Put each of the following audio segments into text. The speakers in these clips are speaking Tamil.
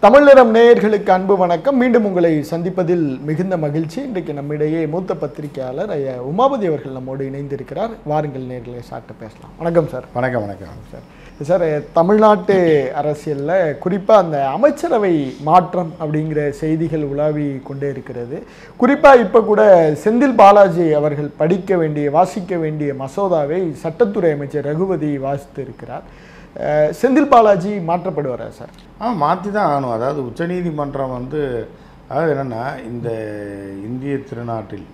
தமிழ் நிறம் நேயர்களுக்கு அன்பு வணக்கம். மீண்டும் உங்களை சந்திப்பதில் மிகுந்த மகிழ்ச்சி. இன்றைக்கு நம்மிடையே மூத்த பத்திரிகையாளர் உமாபதி அவர்கள் நம்மோடு இணைந்திருக்கிறார். வாருங்கள் நேயர்களை சாப்பிட்டு பேசலாம். வணக்கம் சார். வணக்கம் வணக்கம் சார். சார், தமிழ்நாட்டு அரசியலில் குறிப்பாக அந்த அமைச்சரவை மாற்றம் அப்படிங்கிற செய்திகள் உலாவி கொண்டே இருக்கிறது. குறிப்பாக இப்போ கூட செந்தில் பாலாஜி அவர்கள் வாசிக்க வேண்டிய மசோதாவை சட்டத்துறை அமைச்சர் ரகுபதி வாசித்து இருக்கிறார். செந்தில் பாலாஜி மாற்றப்படுவாரா சார்? மாற்றி தான் ஆகணும். அதாவது உச்சநீதிமன்றம் அதாவது என்னென்னா, இந்த இந்திய திருநாட்டில்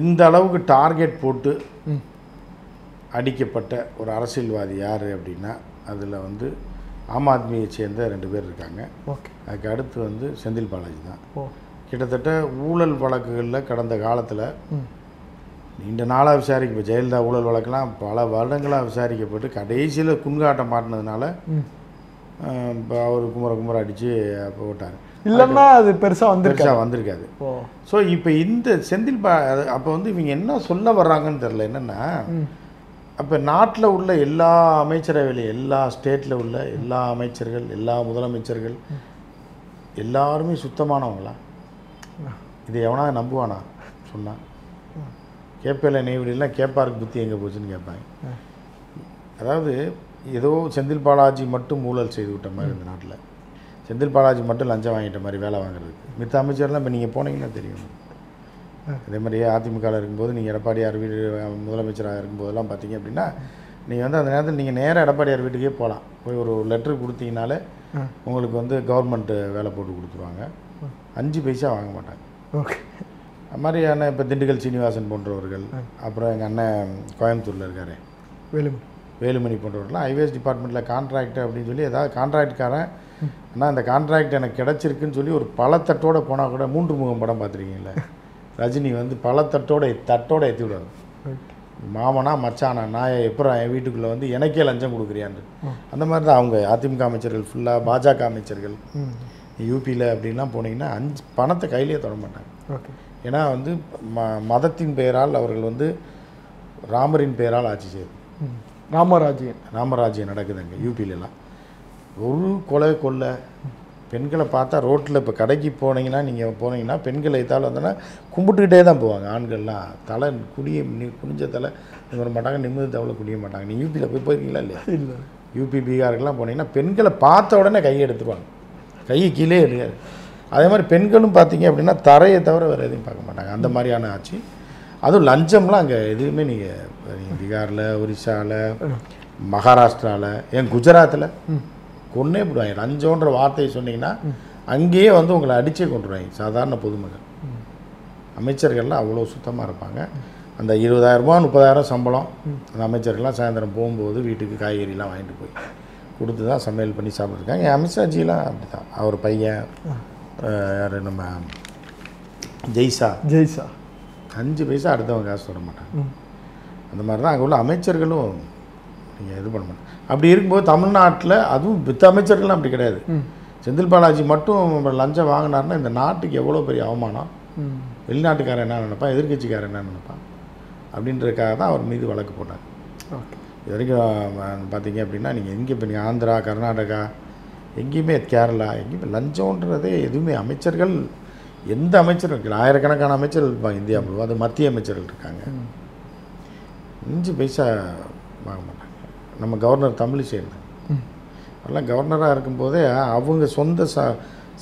இந்த அளவுக்கு டார்கெட் போட்டு அடிக்கப்பட்ட ஒரு அரசியல்வாதி யார் அப்படின்னா, அதில் ஆம் ஆத்மியை சேர்ந்த 2 பேர் இருக்காங்க. அதுக்கு அடுத்து செந்தில் பாலாஜி தான். கிட்டத்தட்ட ஊழல் வழக்குகளில் கடந்த காலத்தில் நீண்ட நாளாக இப்போ ஜெயலலிதா ஊழல் வழக்கெல்லாம் பல வருடங்களாக விசாரிக்கப்பட்டு கடைசியில் குன்காட்டம் மாட்டினதுனால இப்போ அவர் குமர அடித்து போட்டார். இல்லைன்னா அது பெருசாக வந்திருக்காது. ஸோ இப்போ இந்த செந்தில் அப்போ இவங்க என்ன சொல்ல வர்றாங்கன்னு தெரில. என்னென்னா, அப்போ நாட்டில் உள்ள எல்லா அமைச்சரவையிலையும் எல்லா ஸ்டேட்டில் உள்ள எல்லா அமைச்சர்கள், எல்லா முதலமைச்சர்கள் எல்லாருமே சுத்தமானவங்களா? இதை எவனா நம்புவானா சொன்னால்? கேட்பேல நெய்வெளியெல்லாம் கேட்பாருக்கு புத்தி எங்கே போச்சுன்னு கேட்பாங்க. அதாவது ஏதோ செந்தில் பாலாஜி மட்டும் ஊழல் செய்து விட்ட மாதிரி இந்த நாட்டில், செந்தில் பாலாஜி மட்டும் லஞ்சம் வாங்கிட்ட மாதிரி வேலை வாங்குறதுக்கு. மித்த அமைச்சர்லாம் இப்போ நீங்கள் போனீங்கன்னா தெரியும். அதே மாதிரியே அதிமுகவில் இருக்கும்போது நீங்கள் எடப்பாடியார் வீடு முதலமைச்சராக இருக்கும்போதெல்லாம் பார்த்தீங்க அப்படின்னா, நீங்கள் அந்த நேரத்தில் நீங்கள் நேராக எடப்பாடியார் வீட்டுக்கே போகலாம். போய் ஒரு லெட்ரு கொடுத்தீங்கனாலே உங்களுக்கு கவர்மெண்ட்டு வேலை போட்டு கொடுத்துருவாங்க. 5 பைசா வாங்க மாட்டாங்க. ஓகே. அது மாதிரியான இப்போ திண்டுக்கல் சீனிவாசன் போன்றவர்கள், அப்புறம் எங்கள் அண்ணன் கோயம்புத்தூரில் இருக்கார் வேலுமணி போன்றவர்கள்லாம் ஹைவேஸ் டிபார்ட்மெண்ட்டில் கான்ட்ராக்ட் அப்படின்னு சொல்லி ஏதாவது கான்ட்ராக்ட்காரன் ஆனால் அந்த கான்ட்ராக்ட் எனக்கு கிடச்சிருக்குன்னு சொல்லி ஒரு பழத்தட்டோடு போனால் கூட 3 முகம் படம் பார்த்துருக்கீங்களே, ரஜினி தட்டோட ஏற்றி விடுவாங்க. மாமனா மச்சானா நான் எப்போ என் வீட்டுக்குள்ளே எனக்கே லஞ்சம் கொடுக்குறியான்னு. அந்த மாதிரி தான் அவங்க அதிமுக அமைச்சர்கள் ஃபுல்லாக, பாஜக அமைச்சர்கள் யூபியில் அப்படின்லாம் போனீங்கன்னா 5 பணத்தை கையிலே தொட மாட்டாங்க. ஏன்னா மதத்தின் பெயரால் அவர்கள் ராமரின் பெயரால் ஆட்சி செய்யுது. ராமராஜ்யம் நடக்குதுங்க யூபியிலலாம். ஒரு கொலை பெண்களை பார்த்தா ரோட்டில் இப்போ கடைக்கு போனீங்கன்னா பெண்களை எத்தாலும் கும்பிட்டுக்கிட்டே தான் போவாங்க. ஆண்கள்லாம் தலை குனிஞ்ச தலை வர மாட்டாங்க, நிமிர்ந்து தவளை குடிய மாட்டாங்க. நீங்கள் யூபியில் போயிருக்கீங்களா இல்லையா? இல்லை. யூபி பீகாருக்கெல்லாம் போனீங்கன்னா பெண்களை பார்த்த உடனே கையை எடுத்துருவாங்க, கையை கீழே எடுக்காது. அதே மாதிரி பெண்களும் பார்த்தீங்க அப்படின்னா தரையை தவிர வேறு எதையும் பார்க்க மாட்டாங்க. அந்த மாதிரியான ஆட்சி. அதுவும் லஞ்சம்லாம் அங்கே எதுவுமே நீங்கள் பீகாரில், ஒரிசாவில், மகாராஷ்டிராவில், ஏன் குஜராத்தில் கொன்னே போடுவாங்க. லஞ்சம்ன்ற வார்த்தையை சொன்னீங்கன்னா அங்கேயே உங்களை அடித்தே கொண்டுருவாங்க சாதாரண பொதுமக்கள். அமைச்சர்கள்லாம் அவ்வளோ சுத்தமாக இருப்பாங்க. அந்த 20,000 30,000 சம்பளம் அந்த அமைச்சர்கள்லாம் சாயந்தரம் போகும்போது வீட்டுக்கு காய்கறிலாம் வாங்கிட்டு போய் கொடுத்து தான் சமையல் பண்ணி சாப்பிட்ருக்காங்க. என் அமித்ஷாஜிலாம் அப்படி தான். அவர் பையன் யார், நம்ம ஜெய்சா 5 பைசா அடுத்தவங்க காசு தொட மாட்டாங்க. அந்த மாதிரி தான் அங்கே உள்ள அமைச்சர்களும் நீங்கள் இது பண்ண மாட்டாங்க. அப்படி இருக்கும்போது தமிழ்நாட்டில் அதுவும் மித்த அமைச்சர்கள்லாம் அப்படி கிடையாது. செந்தில் பாலாஜி மட்டும் லஞ்சம் வாங்கினார்னா இந்த நாட்டுக்கு எவ்வளோ பெரிய அவமானம். வெளிநாட்டுக்காரன் என்ன நினைப்பான், எதிர்கட்சிக்காரன் என்ன நினைப்பான் அப்படின்றதுக்காக தான் அவர் மீது வழக்கு போட்டாங்க. இது வரைக்கும் பார்த்தீங்க அப்படின்னா நீங்கள் எங்கே இப்போ நீங்கள் ஆந்திரா, கர்நாடகா, எங்கேயுமே கேரளா, எங்கேயுமே லஞ்சம்ன்றதே எதுவுமே அமைச்சர்கள் எந்த அமைச்சரும் இருக்கலாம். ஆயிரக்கணக்கான அமைச்சர்கள் இருப்பாங்க இந்தியா முழுவதும். அது மத்திய அமைச்சர்கள் இருக்காங்க. 5 பைசா வாங்க மாட்டாங்க. நம்ம கவர்னர் தமிழிசை அதெல்லாம் கவர்னராக இருக்கும்போதே அவங்க சொந்த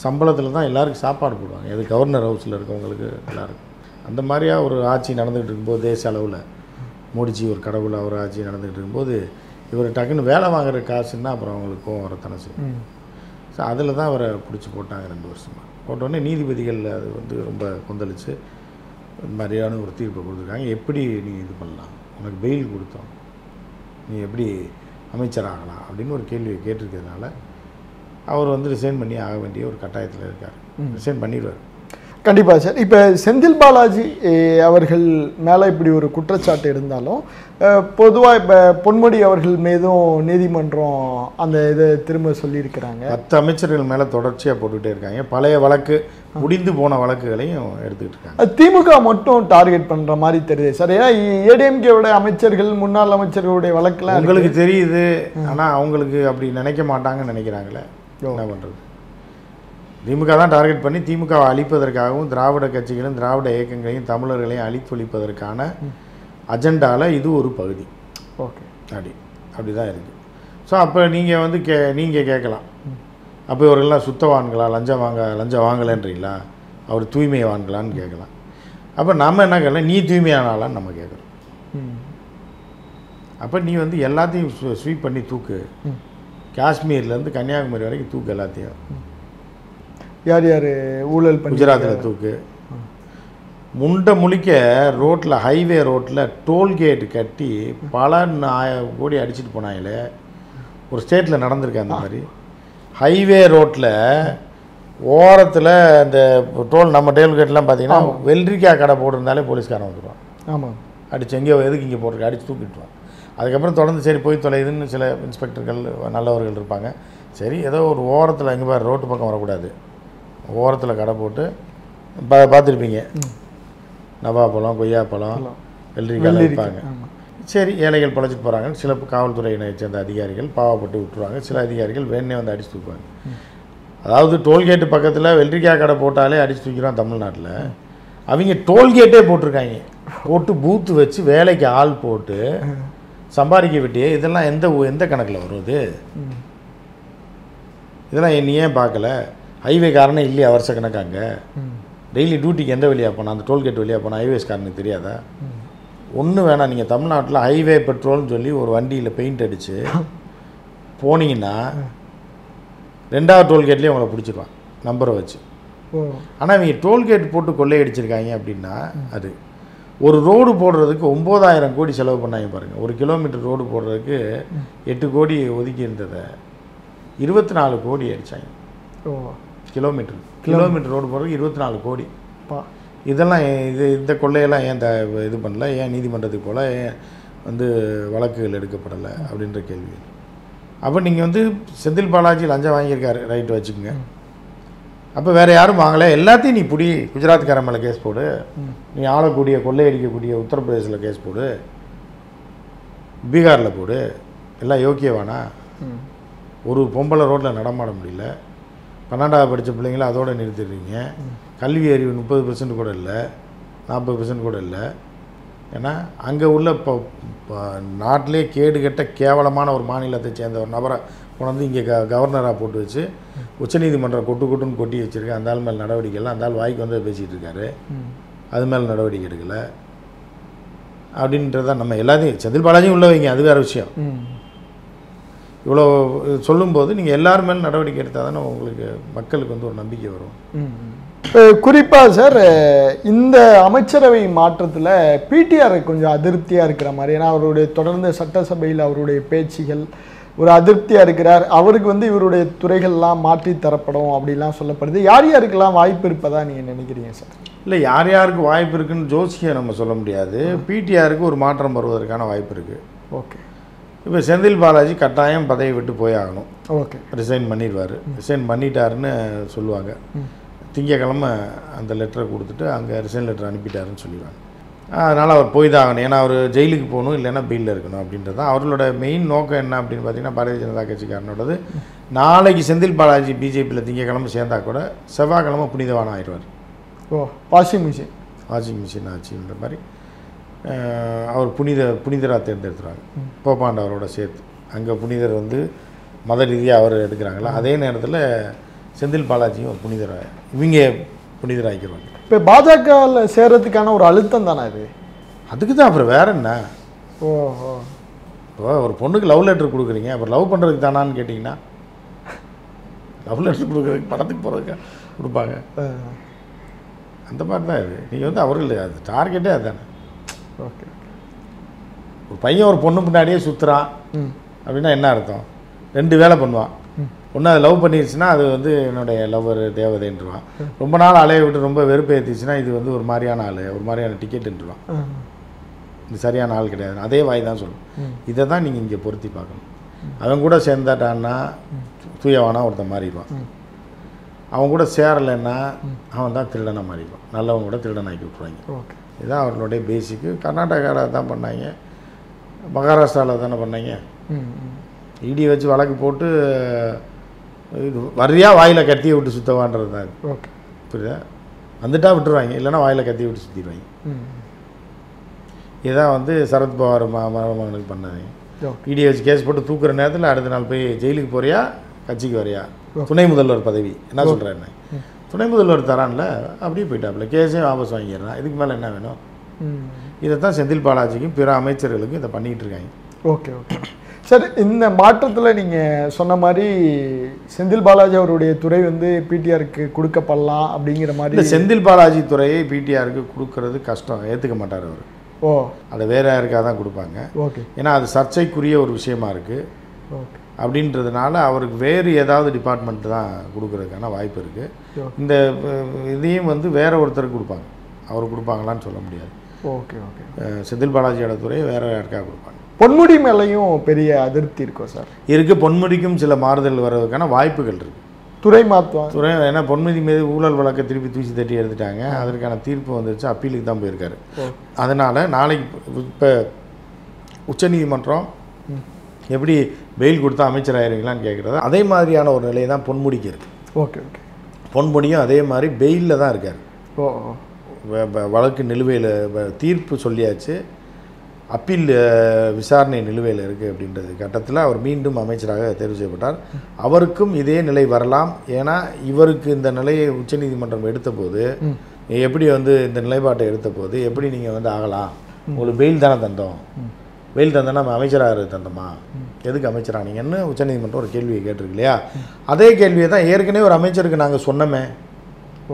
சம்பளத்தில் தான் எல்லாருக்கும் சாப்பாடு போடுவாங்க. அது கவர்னர் ஹவுஸில் இருக்கவங்களுக்கு எல்லாருக்கும். அந்த மாதிரியாக ஒரு ஆட்சி நடந்துகிட்டு இருக்கும்போது தேச அளவில் மோடிஜி ஒரு கடவுள் அவர் ஆட்சி நடந்துகிட்டு இருக்கும்போது இவர் டக்குன்னு வேலை வாங்குற காசுன்னா அப்புறம் அவங்களுக்கு கோவம் வரத்தானே செய்யும். ஸோ அதில் தான் அவரை பிடிச்சி போட்டாங்க 2 வருஷமாக. போட்டோடனே நீதிபதிகள் அது ரொம்ப கொந்தளித்து இந்த மாதிரியான ஒரு தீர்ப்பை கொடுத்துருக்காங்க. எப்படி நீ இது பண்ணலாம், உனக்கு பெயில் கொடுத்தோம், நீ எப்படி அமைச்சராகலாம் அப்படின்னு ஒரு கேள்வியை கேட்டிருக்கிறதுனால அவர் ரிசைன் பண்ணி ஆக வேண்டிய ஒரு கட்டாயத்தில் இருக்கார். ரிசைன் பண்ணிடுவார் கண்டிப்பாக சார். இப்போ செந்தில் பாலாஜி அவர்கள் மேலே இப்படி ஒரு குற்றச்சாட்டு இருந்தாலும் பொதுவாக இப்போ பொன்முடி அவர்கள் மீதும் நீதிமன்றம் அந்த இதை திரும்ப சொல்லியிருக்கிறாங்க. 10 அமைச்சர்கள் மேலே தொடர்ச்சியாக போட்டுக்கிட்டே இருக்காங்க. பழைய வழக்கு, முடிந்து போன வழக்குகளையும் எடுத்துக்கிட்டு இருக்காங்க. திமுக மட்டும் டார்கெட் பண்ணுற மாதிரி தெரியுது சார். ஏன்னா ஏடிஎம்கேவோட அமைச்சர்கள், முன்னாள் அமைச்சர்களுடைய வழக்குலாம் உங்களுக்கு தெரியுது. ஆனால் அவங்களுக்கு அப்படி நினைக்க மாட்டாங்கன்னு நினைக்கிறாங்களே. என்ன பண்ணுறது? திமுக தான் டார்கெட் பண்ணி திமுகவை அழிப்பதற்காகவும் திராவிட கட்சிகளும் திராவிட இயக்கங்களையும் தமிழர்களையும் அழித்தொழிப்பதற்கான அஜெண்டாவில் இது ஒரு பகுதி. ஓகே, அப்படி தான் இருக்குது. ஸோ அப்போ நீங்கள் வந்து நீங்கள் கேட்கலாம், அப்போ இவர்கள்லாம் சுத்தவான்களா, லஞ்சம் வாங்கலைன்றீங்களா, அவர் தூய்மையான்களான்னு கேட்கலாம். அப்போ நம்ம என்ன கேட்கலாம், நீ தூய்மையானாலான்னு நம்ம கேட்குறோம். அப்போ நீ வந்து எல்லாத்தையும் ஸ்வீப் பண்ணி தூக்கு, காஷ்மீர்லேருந்து கன்னியாகுமரி வரைக்கும் தூக்கு எல்லாத்தையும். யார் யார் ஊழல் பண்ணி குஜராத்தில் தூக்கு. முண்டை முழிக்க ரோட்டில் ஹைவே ரோட்டில் டோல்கேட் கட்டி பல 1000 கோடி அடிச்சுட்டு போனாங்களே, ஒரு ஸ்டேட்டில் நடந்திருக்கு அந்த மாதிரி. ஹைவே ரோட்டில் ஓரத்தில் இந்த நம்ம டோல்கேட்லாம் பார்த்தீங்கன்னா வெள்ளரிக்காய் கடை போட்டிருந்தாலே போலீஸ்காரன் வந்துடுவான். ஆமாம், அடிச்சு எங்கேயோ எதுக்கு இங்கே போட்டிருக்க அடித்து தூக்கிட்டுருவான். அதுக்கப்புறம் தொடர்ந்து சரி போய் தொலைதுன்னு சில இன்ஸ்பெக்டர்கள் நல்லவர்கள் இருப்பாங்க. சரி ஏதோ ஒரு ஓரத்தில் எங்கே பாரு ரோட்டு பக்கம் வரக்கூடாது, ஓரத்தில் கடை போட்டு பார்த்துருப்பீங்க, நவாப்பழம், கொய்யாப்பழம், வெள்ளரிக்காய் வைப்பாங்க. சரி ஏழைகள் பழச்சிட்டு போகிறாங்க. சில காவல்துறையினை சேர்ந்த அதிகாரிகள் பாவப்பட்டு விட்டுருவாங்க. சில அதிகாரிகள் வேணே வந்து அடிச்சு தூக்குவாங்க. அதாவது டோல்கேட்டு பக்கத்தில் வெள்ளரிக்காய் கடை போட்டாலே அடிச்சு தூக்கிறான் தமிழ்நாட்டில். அவங்க டோல்கேட்டே போட்டிருக்காங்க, போட்டு பூத்து வச்சு வேலைக்கு ஆள் போட்டு சம்பாதிக்க விட்டியே. இதெல்லாம் எந்த கணக்கில் வருது? இதெல்லாம் நீ ஏன் பார்க்கல? ஹைவே காரணம் இல்லையா வருஷ கணக்காங்க? டெய்லி டியூட்டிக்கு எந்த வழியாக போனால், அந்த டோல்கேட் வழியாக போனால் ஹைவேஸ்காரனுக்கு தெரியாதா? ஒன்றும் வேணாம், நீங்கள் தமிழ்நாட்டில் ஹைவே பெட்ரோல்னு சொல்லி ஒரு வண்டியில் பெயிண்ட் அடித்து போனீங்கன்னா 2வது டோல்கேட்லேயே உங்களை பிடிச்சிருவான் நம்பரை வச்சு. ஆனால் இவங்க டோல்கேட் போட்டு கொள்ளையடிச்சிருக்காங்க அப்படின்னா, அது ஒரு ரோடு போடுறதுக்கு 9000 கோடி செலவு பண்ணாங்க பாருங்கள். 1 கிலோமீட்டர் ரோடு போடுறதுக்கு 8 கோடி ஒதுக்கி இருந்ததை 24 கோடி அடித்தாங்க. கிலோமீட்டர் ரோடு போடுறதுக்கு 24 கோடி. இதெல்லாம் இந்த கொள்ளையெல்லாம் ஏன் இது பண்ணல, ஏன் நீதிமன்றத்துக்கு போல், ஏன் வந்து வழக்குகள் எடுக்கப்படலை அப்படின்ற கேள்வி. அப்போ நீங்கள் வந்து செந்தில் பாலாஜி லஞ்சம் வாங்கியிருக்காரு, ரைட்டு வச்சுக்கோங்க. அப்போ வேறு யாரும் வாங்கலை, எல்லாத்தையும் நீ பிடி. குஜராத்காரன் மேலே கேஸ் போடு, நீ ஆளக்கூடிய கொள்ளையடிக்கக்கூடிய உத்தரப்பிரதேசில் கேஸ் போடு, பீகாரில் போடு, எல்லாம் யோக்கியவானா? ஒரு பொம்பளை ரோட்டில் நடமாட முடியல, 12வது படித்த பிள்ளைங்கள அதோடு நிறுத்திடுறீங்க. கல்வி அறிவு 30% கூட இல்லை, 40% கூட இல்லை. ஏன்னா அங்கே உள்ள இப்போ நாட்டிலே கேடுகட்ட கேவலமான ஒரு மாநிலத்தை சேர்ந்த ஒரு நபரை கொண்டு இங்கே கவர்னராக போட்டு வச்சு உச்சநீதிமன்றம் கொட்டுன்னு கொட்டி வச்சுருக்கேன். அந்த ஆள் மேலே நடவடிக்கை இல்லை, அந்த ஆள் வாய்க்கு வந்து பேசிகிட்டு இருக்காரு, அது மேலே நடவடிக்கை எடுக்கலை அப்படின்றத நம்ம எல்லாத்தையும் செந்தில் பாலாஜியும் உள்ள வைங்க, அது வேறு விஷயம். இவ்வளோ சொல்லும்போது நீங்கள் எல்லாரும் மேலும் நடவடிக்கை எடுத்தால் தானே உங்களுக்கு மக்களுக்கு வந்து ஒரு நம்பிக்கை வரும். குறிப்பாக சார் இந்த அமைச்சரவை மாற்றத்தில் பிடிஆர் கொஞ்சம் அதிருப்தியாக இருக்கிற மாதிரி, ஏன்னா அவருடைய தொடர்ந்து சட்டசபையில் அவருடைய பேச்சுகள் ஒரு அதிருப்தியாக இருக்கிறார். அவருக்கு வந்து இவருடைய துறைகள்லாம் மாற்றி தரப்படும் அப்படிலாம் சொல்லப்படுது. யார் யாருக்கெல்லாம் வாய்ப்பு இருப்பதா நீங்கள் நினைக்கிறீங்க சார்? இல்லை, யார் யாருக்கு வாய்ப்பு இருக்குன்னு ஜோசியை நம்ம சொல்ல முடியாது. பிடிஆருக்கு ஒரு மாற்றம் வருவதற்கான வாய்ப்பு இருக்குது. ஓகே, இப்போ செந்தில் பாலாஜி கட்டாயம் பதவி விட்டு போயாகணும். ஓகே, ரிசைன் பண்ணிடுவார். ரிசைன் பண்ணிட்டாருன்னு சொல்லுவாங்க. திங்கக்கிழமை அந்த லெட்டரை கொடுத்துட்டு அங்கே ரிசைன் லெட்டர் அனுப்பிட்டாருன்னு சொல்லுவாங்க. அதனால் அவர் போய் தான் ஆகணும். ஏன்னா அவர் ஜெயிலுக்கு போகணும், இல்லைன்னா பெயிலில் இருக்கணும் அப்படின்றது தான் அவர்களோட மெயின் நோக்கம். என்ன அப்படின்னு பார்த்தீங்கன்னா, பாரதிய ஜனதா கட்சிக்காரனோடது நாளைக்கு செந்தில் பாலாஜி பிஜேபியில் திங்கக்கிழமை சேர்ந்தா கூட செவ்வாய்க்கிழமை புனிதவானம் ஆயிடுவார். வாஷிங் மிஷின் ஆச்சுன்ற மாதிரி அவர் புனிதராக தேர்ந்தெடுத்துறாங்க. போப்பாண்டவரோட சேர்த்து அங்கே புனிதர் வந்து மத ரீதியாக அவர் எடுக்கிறாங்களா, அதே நேரத்தில் செந்தில் பாலாஜியும் ஒரு புனிதராக இவங்க புனிதராகிக்கிறாங்க. இப்போ பாஜகவில் சேர்றதுக்கான ஒரு அழுத்தம் தானே இது? அதுக்கு தான். அப்புறம் வேற என்ன? ஓஹோ, இப்போ ஒரு பொண்ணுக்கு லவ் லெட்டர் கொடுக்குறீங்க, அப்புறம் லவ் பண்ணுறதுக்கு தானான்னு கேட்டிங்கன்னா, லவ் லெட்டர் கொடுக்குறதுக்கு படத்துக்கு போகிறதுக்கு கொடுப்பாங்க. அந்த மாதிரி தான் இது. நீங்கள் வந்து அவர்கள் அது டார்கெட்டே அதுதானே. ஓகே, ஒரு பையன் ஒரு பொண்ணு முன்னாடியே சுற்றுறான் அப்படின்னா என்ன அர்த்தம்? 2 வேலை பண்ணுவான். ஒன்று அதை லவ் பண்ணிடுச்சுன்னா அது வந்து என்னுடைய லவ்வர் தேவதைன்றான். ரொம்ப நாள் அலைய விட்டு ரொம்ப வெறுப்பு ஏற்றிச்சுன்னா இது வந்து ஒரு மாதிரியான ஆள், ஒரு மாதிரியான டிக்கெட்டுன்றான். இது சரியான ஆள் கிடையாது. அதே வாய் தான் சொல்லும். இதை தான் நீங்கள் இங்கே பொருத்தி பார்க்கணும். அவன் கூட சேர்ந்தாட்டான்னா தூயவானா ஒருத்தன் மாறிடுவான். அவன் கூட சேரலைன்னா அவன் தான் திருடனாக மாறிடுவான். நல்லவன் கூட திருடனாக்கி விட்ருவாங்க. ஓகே, இதுதான் அவர்களுடைய பேசிக்கு. கர்நாடகாவில் தான் பண்ணாங்க, மகாராஷ்டிராவில் தானே பண்ணாங்க. இடி வச்சு வழக்கு போட்டு இது வரியா வாயில் கத்தியை விட்டு சுத்தவான்றது தான். ஓகே, புரியுதா? வந்துட்டா விட்டுருவாங்க, இல்லைன்னா வாயில் கத்தியை விட்டு சுற்றிடுவாங்க. இதான் வந்து சரத்பவார் மருமகனுக்கு பண்ணாங்க. இடி வச்சு கேஸ் போட்டு தூக்குற நேரத்தில் அடுத்த நாள் போய் ஜெயிலுக்கு போறியா கட்சிக்கு வரையா, துணை முதல்வர் பதவி என்ன சொல்கிறேன், துணை முதல்வர் தரான்ல அப்படியே போயிட்டாப்புல, கேஸையும் வாபஸ் வாங்கிடுறான். இதுக்கு மேலே என்ன வேணும்? இதைத்தான் செந்தில் பாலாஜிக்கும் பிற அமைச்சர்களுக்கும் இதை பண்ணிகிட்டு இருக்காங்க. ஓகே ஓகே சார், இந்த மாற்றத்தில் நீங்கள் சொன்ன மாதிரி செந்தில் பாலாஜி அவருடைய துறை வந்து பிடிஆருக்கு கொடுக்கப்படலாம் அப்படிங்கிற மாதிரி. இல்லை, செந்தில் பாலாஜி துறையை பிடிஆருக்கு கொடுக்கறது கஷ்டம், ஏற்றுக்க மாட்டார் அவர். ஓ, அதை வேற யாருக்காக தான் கொடுப்பாங்க. ஓகே, ஏன்னா அது சர்ச்சைக்குரிய ஒரு விஷயமா இருக்குது. ஓகே, அப்படின்றதுனால அவருக்கு வேறு ஏதாவது டிபார்ட்மெண்ட் தான் கொடுக்கறதுக்கான வாய்ப்பு இருக்குது. இந்த இதையும் வந்து வேற ஒருத்தருக்கு கொடுப்பாங்க, அவர் கொடுப்பாங்களான்னு சொல்ல முடியாது. ஓகே ஓகே, செந்தில் பாலாஜியோட துறையை வேற யாருக்காக கொடுப்பாங்க. பொன்முடி மேலேயும் பெரிய அதிருப்தி இருக்கும் சார். இருக்குது, பொன்முடிக்கும் சில மாறுதல் வர்றதுக்கான வாய்ப்புகள் இருக்குது. துறை மாற்றம் துறை, ஏன்னா பொன்முடி மீது ஊழல் வழக்கை திருப்பி தூசி தட்டி எடுத்துட்டாங்க, அதற்கான தீர்ப்பு வந்துருச்சு, அப்பீலுக்கு தான் போயிருக்காரு. அதனால் நாளைக்கு இப்போ உச்சநீதிமன்றம் எப்படி பெயில் கொடுத்தா அமைச்சராயிருவீங்களான்னு கேட்குறது, அதே மாதிரியான ஒரு நிலை தான் பொன்முடிக்கு இருக்குது. ஓகே ஓகே, பொன்முடியும் அதே மாதிரி பெயிலில் தான் இருக்கார். ஓ, வழக்கு நிலுவையில் தீர்ப்பு சொல்லியாச்சு, அப்பீல் விசாரணை நிலுவையில் இருக்குது அப்படின்றது கட்டத்தில் அவர் மீண்டும் அமைச்சராக தேர்வு செய்யப்பட்டார். அவருக்கும் இதே நிலை வரலாம். ஏன்னா இவருக்கு இந்த நிலையை உச்சநீதிமன்றம் எடுத்த போது, எப்படி வந்து இந்த நிலைப்பாட்டை எடுத்த போது எப்படி நீங்கள் வந்து ஆகலாம், உங்களுக்கு பெயில் தானே தந்தோம், பெயில் தந்தோன்னா நம்ம அமைச்சராக தந்தோமா, எதுக்கு அமைச்சரானீங்கன்னு உச்சநீதிமன்றம் ஒரு கேள்வியை கேட்டிருக்கு இல்லையா? அதே கேள்வியை தான் ஏற்கனவே ஒரு அமைச்சருக்கு நாங்கள் சொன்னோமே.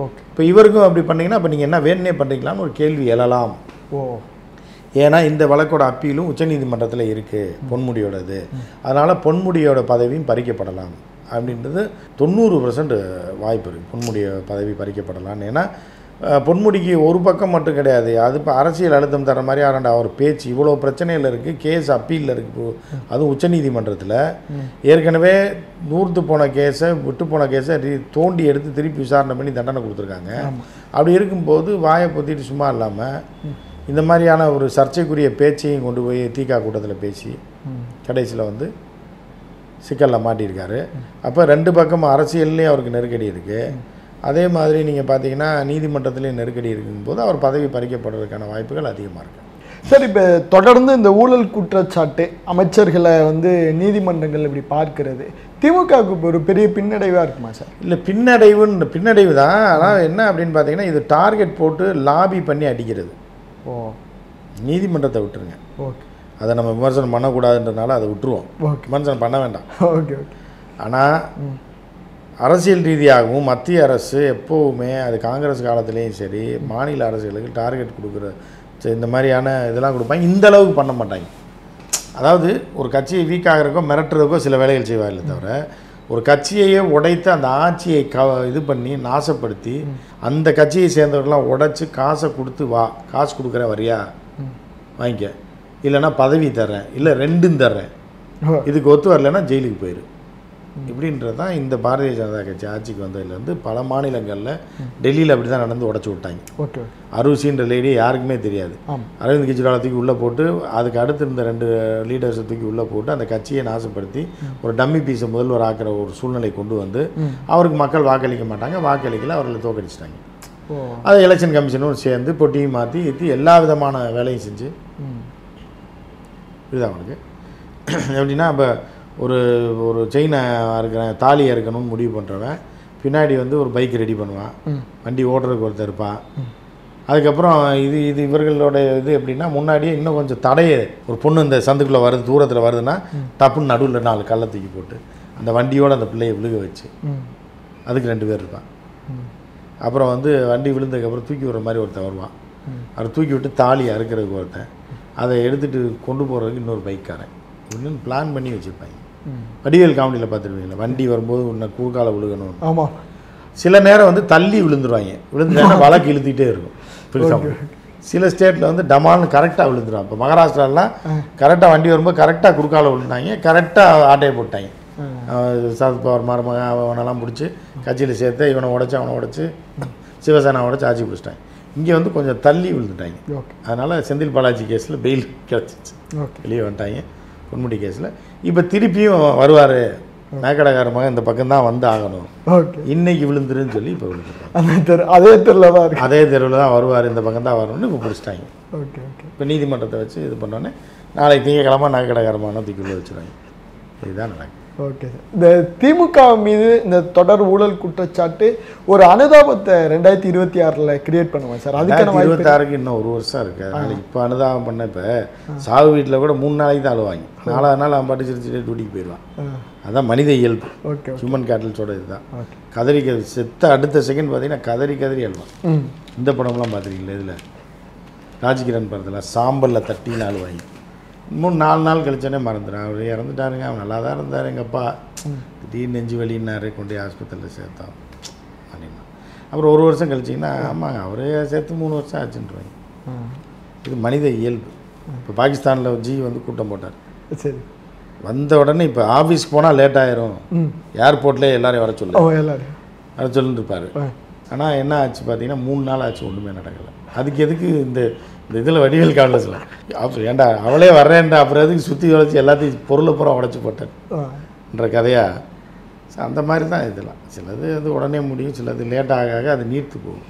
ஓகே, இப்போ இவருக்கும் அப்படி பண்ணிங்கன்னா அப்போ நீங்கள் என்ன வேணுனே பண்ணுறீங்களான்னு ஒரு கேள்வி எழலாம். ஓ, ஏன்னா இந்த வழக்கோட அப்பீலும் உச்சநீதிமன்றத்தில் இருக்குது பொன்முடியோடது. அதனால் பொன்முடியோட பதவியும் பறிக்கப்படலாம் அப்படின்றது 90% வாய்ப்பு இருக்குது, பொன்முடிய பதவி பறிக்கப்படலான்னு. ஏன்னா பொன்முடிக்கு ஒரு பக்கம் மட்டும் கிடையாது, அது இப்போ அரசியல் அழுத்தம் தர மாதிரி ஆரண்ட அவர் பேச்சு இவ்வளோ பிரச்சனையில் இருக்குது, கேஸ் அப்பீலில் இருக்குது, அதுவும் உச்சநீதிமன்றத்தில் ஏற்கனவே நூறுத்து போன கேஸை விட்டு போன கேஸை தோண்டி எடுத்து திருப்பி விசாரணை பண்ணி தண்டனை கொடுத்துருக்காங்க. அப்படி இருக்கும்போது வாயை பொத்திட்டு சும்மா இல்லாமல் இந்த மாதிரியான ஒரு சர்ச்சைக்குரிய பேச்சையும் கொண்டு போய் தீகா கூட்டத்தில் பேசி கடைசியில் வந்து சிக்கலில் மாட்டியிருக்காரு. அப்போ ரெண்டு பக்கம் அரசியல்லையும் அவருக்கு நெருக்கடி இருக்குது, அதே மாதிரி நீங்கள் பார்த்தீங்கன்னா நீதிமன்றத்துலேயும் நெருக்கடி இருக்கும்போது அவர் பதவி பறிக்கப்படுறதுக்கான வாய்ப்புகள் அதிகமாக இருக்குது. சார், இப்போ தொடர்ந்து இந்த ஊழல் குற்றச்சாட்டு அமைச்சர்களை வந்து நீதிமன்றங்கள் இப்படி பார்க்கிறது திமுகவுக்கு இப்போ ஒரு பெரிய பின்னடைவாக இருக்குமா சார்? இல்லை, பின்னடைவு தான். ஆனால் என்ன அப்படின்னு பார்த்தீங்கன்னா இது டார்கெட் போட்டு லாபி பண்ணி அடிக்கிறது. ஓ, நீதிமன்றத்தை விட்டுருங்க, ஓகே, அதை நம்ம விமர்சனம் பண்ணக்கூடாதுன்றதுனால அதை விட்டுருவோம், விமர்சனம் பண்ண வேண்டாம். ஓகே ஓகே, ஆனால் அரசியல் ரீதியாகவும் மத்திய அரசு எப்போவுமே அது காங்கிரஸ் காலத்துலேயும் சரி மாநில அரசுகளுக்கு டார்கெட் கொடுக்குற இந்த மாதிரியான இதெல்லாம் கொடுப்பாங்க. இந்த அளவுக்கு பண்ண மாட்டாங்க. அதாவது ஒரு கட்சியை வீக் ஆகிறதுக்கோ மிரட்டுறதுக்கோ சில வேலைகள் செய்வாங்க தவிர ஒரு கட்சியையே உடைத்து அந்த ஆட்சியை இது பண்ணி நாசப்படுத்தி அந்த கட்சியை சேர்ந்தவர்கள்லாம் உடைச்சி காசை கொடுத்து காசு கொடுக்குறேன் வரியா வாங்கிக்க, இல்லைன்னா பதவி தர்றேன், இல்லை ரெண்டும் தர்றேன், இதுக்கு ஒத்து வரலைன்னா ஜெயிலுக்கு போயிரு, இப்படின்றது தான் இந்த பாரதிய ஜனதா கட்சி ஆட்சிக்கு வந்ததுலேருந்து பல மாநிலங்களில் டெல்லியில் அப்படி தான் நடந்து உடச்சி விட்டாங்க. ஓகே, அருசின்ற லேடி யாருக்குமே தெரியாது, அரவிந்த் கெஜ்ரிவாலை தூக்கி உள்ளே போட்டு அதுக்கு அடுத்து இருந்த 2 லீடர்ஸை தூக்கி உள்ளே போட்டு அந்த கட்சியை நாசப்படுத்தி ஒரு டம்மி பீஸை முதல்வர் ஆக்கிற ஒரு சூழ்நிலை கொண்டு வந்து அவருக்கு மக்கள் வாக்களிக்க மாட்டாங்க, வாக்களிக்கல, அவர்களை தோக்கடிச்சிட்டாங்க. அது எலெக்ஷன் கமிஷனும் சேர்ந்து பொட்டியும் மாற்றி ஏற்றி எல்லா விதமான வேலையும் செஞ்சு இதுதான் அவனுக்கு எப்படின்னா இப்போ ஒரு செயினை இருக்கிறேன் தாலி இறக்கணும்னு முடிவு பண்ணுறவன் பின்னாடி வந்து ஒரு பைக் ரெடி பண்ணுவான், வண்டி ஓட்டுறதுக்கு ஒருத்தர் இருப்பான். அதுக்கப்புறம் இது இவர்களோட இது எப்படின்னா முன்னாடியே இன்னும் கொஞ்சம் தடையை ஒரு பொண்ணு இந்த சந்துக்குள்ளே வருது தூரத்தில் வருதுன்னா டப்புன்னு நடுவில் 4 கல்லை தூக்கி போட்டு அந்த வண்டியோடு அந்த பிள்ளையை விழுக வச்சு அதுக்கு 2 பேர் இருப்பான். அப்புறம் வந்து வண்டி விழுந்ததுக்கப்புறம் தூக்கி விடுற மாதிரி ஒருத்தன் வருவான், அதை தூக்கி விட்டு தாலி அறுக்கிறதுக்கு ஒருத்தன், அதை எடுத்துகிட்டு கொண்டு போகிறதுக்கு இன்னொரு பைக்காரன், இன்னும் பிளான் பண்ணி வச்சுருப்பாங்க. வடிவேல் காமெடியில் பார்த்துருவீங்களா, வண்டி வரும்போது உன்னை குறுக்கால விழுகணும். ஆமாம், சில நேரம் வந்து தள்ளி விழுந்துருவாங்க, விழுந்துட்டாங்கன்னா வழக்கு இழுத்துக்கிட்டே இருக்கும் பெருசாக. சில ஸ்டேட்டில் வந்து டமால்னு கரெக்டாக விழுந்துருவாங்க. இப்போ மகாராஷ்டிராலாம் கரெக்டாக வண்டி வரும்போது கரெக்டாக குறுக்கால விழுந்தாங்க, கரெக்டாக ஆட்டையை போட்டாங்க. சரத்பவார் மருமக அவனெல்லாம் பிடிச்சி கட்சியில் சேர்த்து இவனை உடச்சி அவனை உடச்சி சிவசேனா உடச்சி ஆட்சி பிடிச்சிட்டாங்க. இங்கே வந்து கொஞ்சம் தள்ளி விழுந்துட்டாங்க. அதனால் செந்தில் பாலாஜி கேஸில் பெயில் கிடச்சிச்சு, வெளியே வந்துட்டாங்க. பொன்முடி கேஸில் இப்போ திருப்பியும் வருவார் நகைக்கடைக்கார மகன் இந்த பக்கம் தான் வந்து ஆகணும், ஓகே. இன்னைக்கு விழுந்துருன்னு சொல்லி இப்போ விழுந்துருக்காங்க. அதே தெருவில் தான் இருக்கு. அதே தெருவில் தான் வருவார், இந்த பக்கம் தான் வரணும்னு இப்போ பிடிச்சிட்டாங்க. Okay okay. இப்போ நீதிமன்றத்தை வச்சு இது பண்ணோன்னே நாளைக்கு திங்கக்கிழமை நகைக்கடைக்கார மகனை தூக்கி உள்ள வச்சுருவாங்க. இதுதான் நடக்கும். Okay sir. இந்த திமுக மீது இந்த தொடர் ஊழல் குற்றச்சாட்டு ஒரு அனுதாபத்தை 2026 கிரியேட் பண்ணுவேன் சார். அதுக்கான 2026க்கு இன்னும் 1 வருஷம் இருக்குது. அதனால் இப்போ அனுதாபம் பண்ண இப்போ சாவு வீட்டில் கூட 3 நாளைக்கு தான் அழுவாங்க. 4வது நாள் அவன் பாட்டு சிரிச்சுட்டு டியூட்டிக்கு போயிடுவான். அதுதான் மனித இயல்பு. ஓகே. ஹியூமன் கேட்டல்ஸோட இதுதான். கதறி செத்த அடுத்த செகண்ட் பார்த்தீங்கன்னா கதறி அழுவான். இந்த படம்லாம் பார்த்துருக்கீங்களா? இதில் ராஜ்கிரண் படத்தில் சாம்பலில் தட்டின்னு அழுவாங்க. 3-4 நாள் கழிச்சோன்னே மறந்துடும். அவர் இறந்துட்டாருங்க, அவன் நல்லா தான் இருந்தார், எங்கள் அப்பா திடீர்னு நெஞ்சு வலின்னாரு, கொண்டு போய் ஆஸ்பத்திரியில் சேர்த்தோம் அப்படின்னா. அப்புறம் 1 வருஷம் கழிச்சிங்கன்னா ஆமாங்க அவரே சேர்த்து 3 வருஷம் ஆச்சுன்றாங்க. இது மனித இயல்பு. இப்போ பாகிஸ்தானில் ஜி வந்து கூட்டம் போட்டார். சரி. வந்த உடனே இப்போ ஆஃபீஸ் போனால் லேட் ஆயிரும், ஏர்போர்ட்லேயே எல்லாரையும் வர சொல்லுன்னு இருப்பார். ஆனால் என்ன ஆச்சு பார்த்தீங்கன்னா 3 நாள் ஆச்சு, ஒன்றுமே நடக்கலை. அதுக்கு எதுக்கு இந்த இதில் வடிவேல் காவலர்ஸில் அப்புறம் ஏன்டா அவளே வர்றேன்டா, அப்புறம் எதுக்கு சுற்றி வளைச்சி எல்லாத்தையும் பொருளை பூரா உடச்சி போட்டேன்ற கதையா? அந்த மாதிரி தான் இதெல்லாம். சிலது அது உடனே முடியும், சிலது லேட் ஆக அது நீர்த்து போகும்.